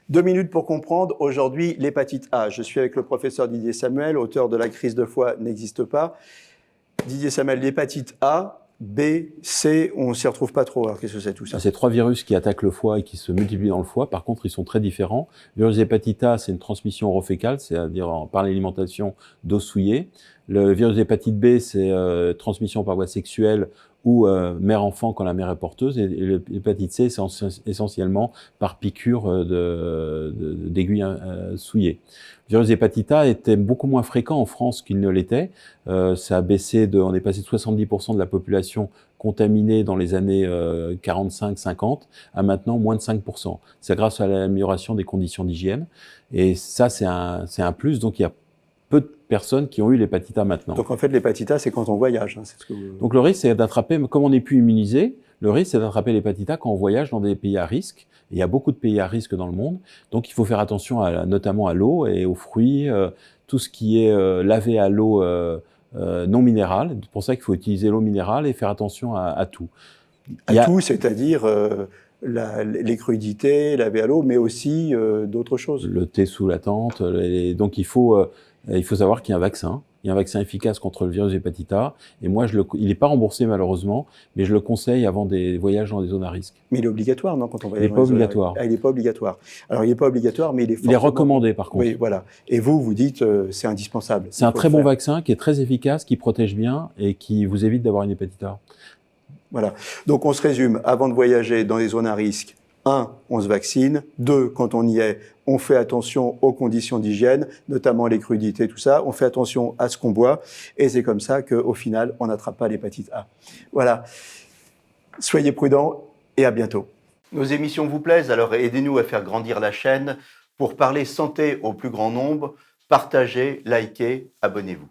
2 minutes pour comprendre aujourd'hui l'hépatite A. Je suis avec le professeur Didier Samuel, auteur de La crise de foie n'existe pas. Didier Samuel, l'hépatite A, B, C, on ne s'y retrouve pas trop. Alors, qu'est-ce que c'est tout ça? C'est 3 virus qui attaquent le foie et qui se multiplient dans le foie. Par contre, ils sont très différents. Le virus d'hépatite A, c'est une transmission orofécale, c'est-à-dire par l'alimentation d'eau souillée. Le virus d'hépatite B, c'est transmission par voie sexuelle ou mère-enfant quand la mère est porteuse. Et l'hépatite C, c'est essentiellement par piqûre d'aiguilles souillées. Le virus d'hépatite A était beaucoup moins fréquent en France qu'il ne l'était. Ça a baissé on est passé de 70% de la population contaminée dans les années 45-50 à maintenant moins de 5%. C'est grâce à l'amélioration des conditions d'hygiène. Et ça, c'est un plus. Donc, il y a peu de personnes qui ont eu l'hépatite A maintenant. Donc en fait, l'hépatite A, c'est quand on voyage. C'est ce que vous... Donc le risque, c'est d'attraper, comme on n'est plus immunisé, le risque, c'est d'attraper l'hépatite A quand on voyage dans des pays à risque. Et il y a beaucoup de pays à risque dans le monde. Donc il faut faire attention notamment à l'eau et aux fruits, tout ce qui est lavé à l'eau non minérale. C'est pour ça qu'il faut utiliser l'eau minérale et faire attention à tout. Tout, c'est-à-dire les crudités, laver à l'eau, mais aussi d'autres choses. Le thé sous la tente. Donc il faut savoir qu'il y a un vaccin. Il y a un vaccin efficace contre le virus d'hépatite A. Et moi, il n'est pas remboursé malheureusement, mais je le conseille avant des voyages dans des zones à risque. Mais il est obligatoire, non, quand on voyage? Il n'est pas obligatoire. Il n'est pas obligatoire. Alors, il n'est pas obligatoire, mais il est forcément... Il est recommandé, par contre. Oui, voilà. Et vous dites c'est indispensable. C'est un très bon vaccin qui est très efficace, qui protège bien et qui vous évite d'avoir une hépatite A. Voilà. Donc, on se résume. Avant de voyager dans les zones à risque, 1, on se vaccine. 2, quand on y est, on fait attention aux conditions d'hygiène, notamment les crudités, tout ça. On fait attention à ce qu'on boit. Et c'est comme ça qu'au final, on n'attrape pas l'hépatite A. Voilà. Soyez prudents et à bientôt. Nos émissions vous plaisent, alors aidez-nous à faire grandir la chaîne. Pour parler santé au plus grand nombre, partagez, likez, abonnez-vous.